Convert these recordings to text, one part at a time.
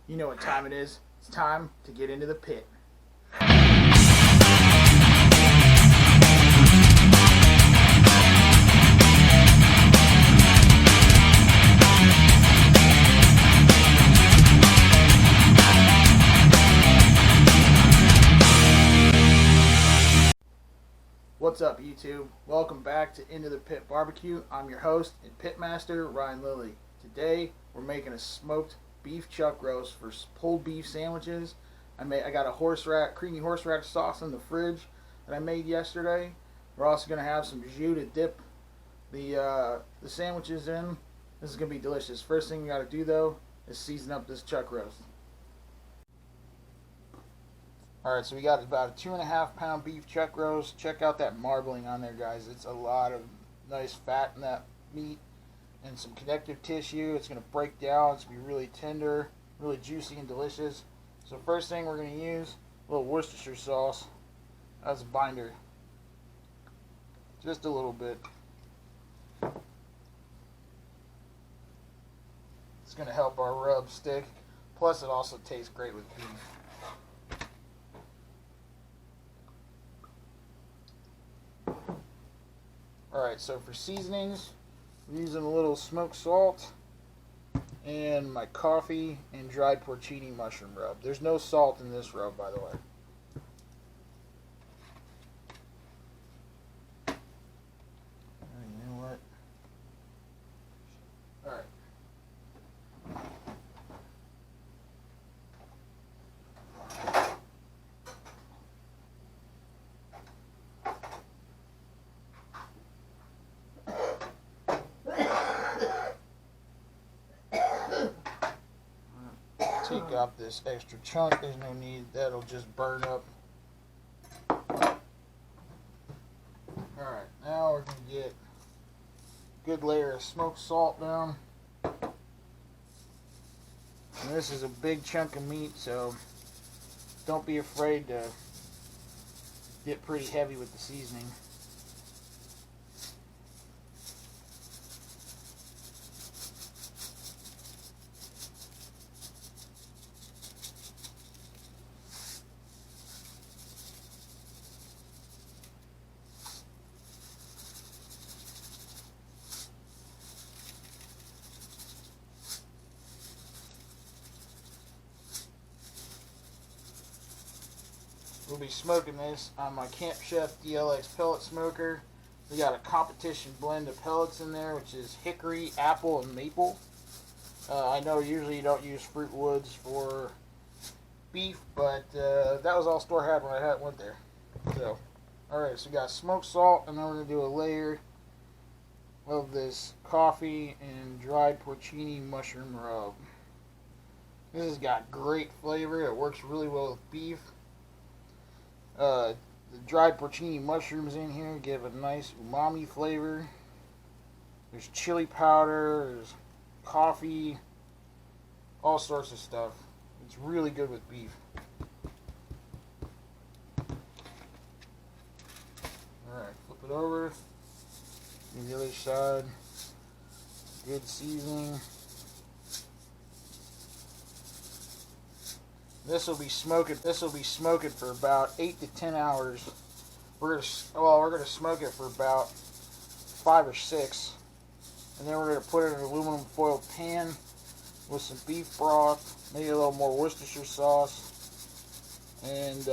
You know what time it is. It's time to get into the pit. What's up, YouTube? Welcome back to Into the Pit Barbecue. I'm your host and pitmaster, Ryan Lilly. Today, we're making a smoked beef chuck roast for pulled beef sandwiches. I got a creamy horseradish sauce in the fridge that I made yesterday. We're also going to have some jus to dip the sandwiches in. This is going to be delicious. First thing you got to do, though, is season up this chuck roast. Alright, so we got about a 2.5 pound beef chuck roast. Check out that marbling on there, guys. It's a lot of nice fat in that meat and some connective tissue. It's going to break down. It's going to be really tender, really juicy and delicious. So first thing we're going to use a little Worcestershire sauce as a binder. Just a little bit. It's going to help our rub stick. Plus it also tastes great with beef. Alright, so for seasonings, I'm using a little smoked salt and my coffee and dried porcini mushroom rub. There's no salt in this rub, by the way. You know what? Alright. Take off this extra chunk. There's no need. That'll just burn up. Alright, now we're going to get a good layer of smoked salt down. And this is a big chunk of meat, so don't be afraid to get pretty heavy with the seasoning. We'll be smoking this on my Camp Chef DLX pellet smoker. We got a competition blend of pellets in there, which is hickory, apple, and maple. I know usually you don't use fruit woods for beef, but that was all store had when I went there. So, alright, so we got smoked salt, and then we're going to do a layer of this coffee and dried porcini mushroom rub. This has got great flavor. It works really well with beef. The dried porcini mushrooms in here give a nice umami flavor. There's chili powder, there's coffee, all sorts of stuff. It's really good with beef. Alright, flip it over. Do the other side. Good seasoning. This will be smoking for about 8 to 10 hours. We're gonna smoke it for about 5 or 6, and then we're gonna put it in an aluminum foil pan with some beef broth, maybe a little more Worcestershire sauce, and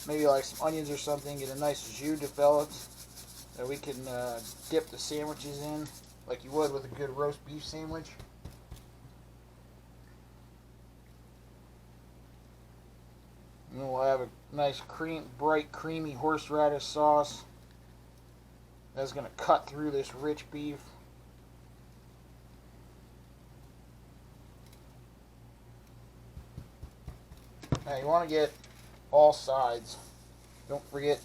maybe like some onions or something. Get a nice jus developed that we can dip the sandwiches in, like you would with a good roast beef sandwich. And we'll have a nice bright creamy horseradish sauce that's going to cut through this rich beef. Now you want to get all sides. Don't forget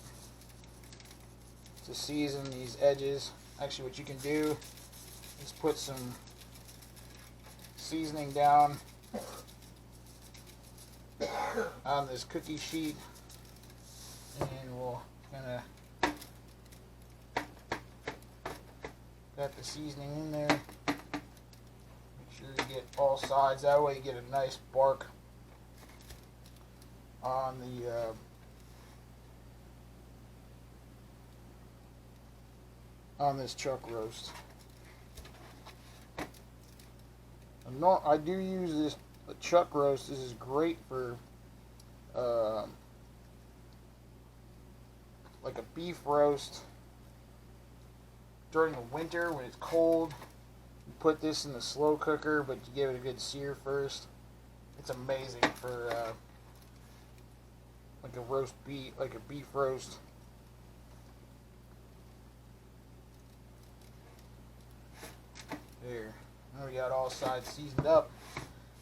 to season these edges. Actually, what you can do is put some seasoning down on this cookie sheet, and we'll kind of got the seasoning in there. Make sure get all sides. That way you get a nice bark on the on this chuck roast. I do use this chuck roast. This is great for like a beef roast during the winter when it's cold. You put this in the slow cooker, but you give it a good sear first. It's amazing for like a roast beef, like a beef roast. There. Now we got all sides seasoned up.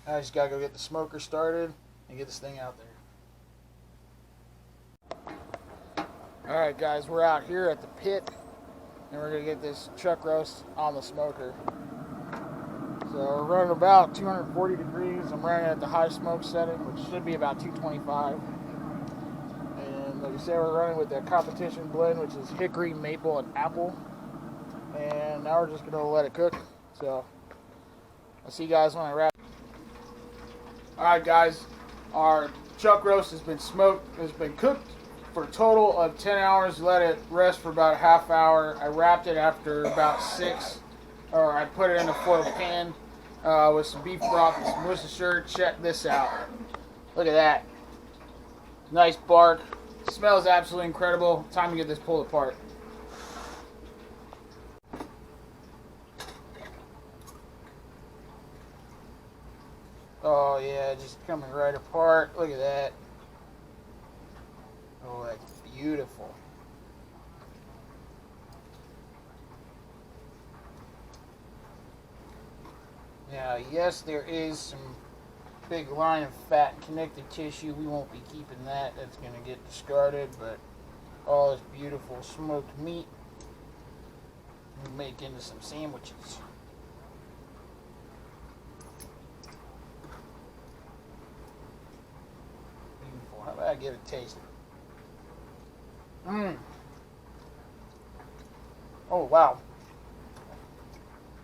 Now I just gotta go get the smoker started and get this thing out there. Alright guys, we're out here at the pit and we're gonna get this chuck roast on the smoker. So we're running about 240 degrees. I'm running at the high smoke setting, which should be about 225. And like I said, we're running with the competition blend, which is hickory, maple, and apple. And now we're just gonna let it cook. So I'll see you guys when I wrap. Alright guys, our chuck roast has been smoked, has been cooked for a total of 10 hours. Let it rest for about a half hour. I wrapped it after about 6, or I put it in a foil pan with some beef broth and some Worcestershire. Check this out. Look at that. Nice bark. Smells absolutely incredible. Time to get this pulled apart. Oh yeah, just coming right apart. Look at that. Oh, that's beautiful. Now, yes, there is some big line of fat and connective tissue. We won't be keeping that. That's going to get discarded, but all this beautiful smoked meat we'll make into some sandwiches. How about I give it a taste? Oh, wow.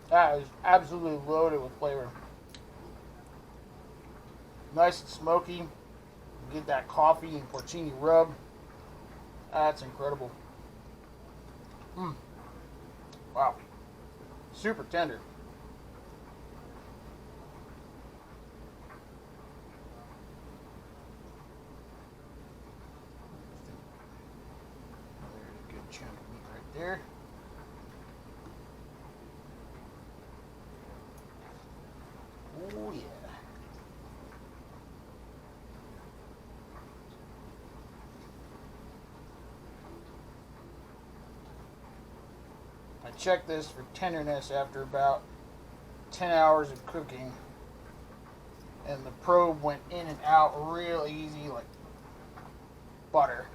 That is absolutely loaded with flavor. Nice and smoky. Get that coffee and porcini rub. That's incredible. Wow. Super tender. Chunk of meat right there. Oh yeah. I checked this for tenderness after about 10 hours of cooking, and the probe went in and out real easy like butter.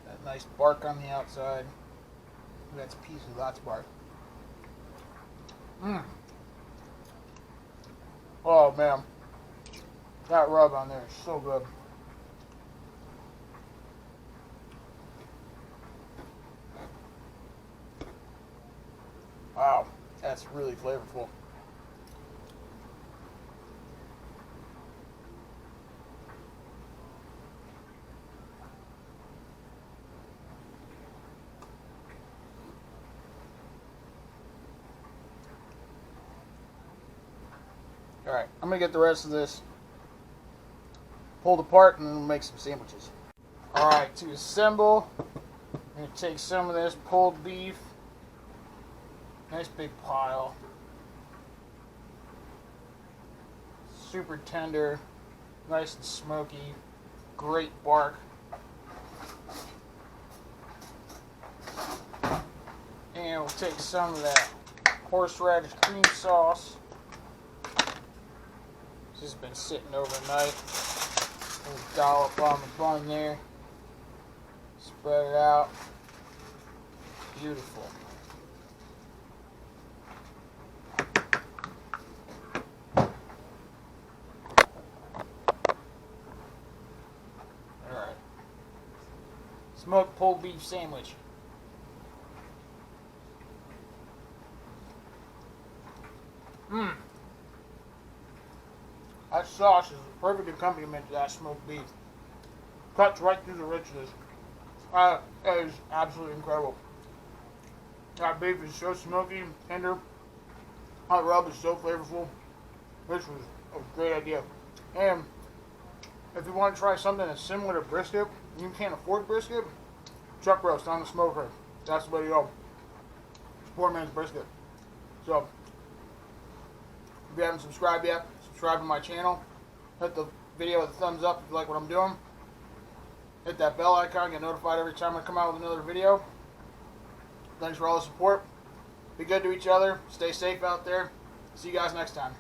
That nice bark on the outside. That's a piece of lots of bark. Oh man, that rub on there is so good. Wow, that's really flavorful. Alright, I'm going to get the rest of this pulled apart and then we'll make some sandwiches. Alright, to assemble, I'm going to take some of this pulled beef. Nice big pile. Super tender, nice and smoky, great bark. And we'll take some of that horseradish cream sauce. This has been sitting overnight. We'll dollop on the bun there. Spread it out. Beautiful. Alright. Smoked pulled beef sandwich. Mmm. That sauce is a perfect accompaniment to that smoked beef. Cuts right through the richness. That is absolutely incredible. That beef is so smoky and tender. That rub is so flavorful. This was a great idea. And if you want to try something that's similar to brisket, and you can't afford brisket, chuck roast on the smoker. That's the way to go. It's poor man's brisket. So, if you haven't subscribed yet, subscribe to my channel. Hit the video with a thumbs up if you like what I'm doing. Hit that bell icon, get notified every time I come out with another video. Thanks for all the support. Be good to each other. Stay safe out there. See you guys next time.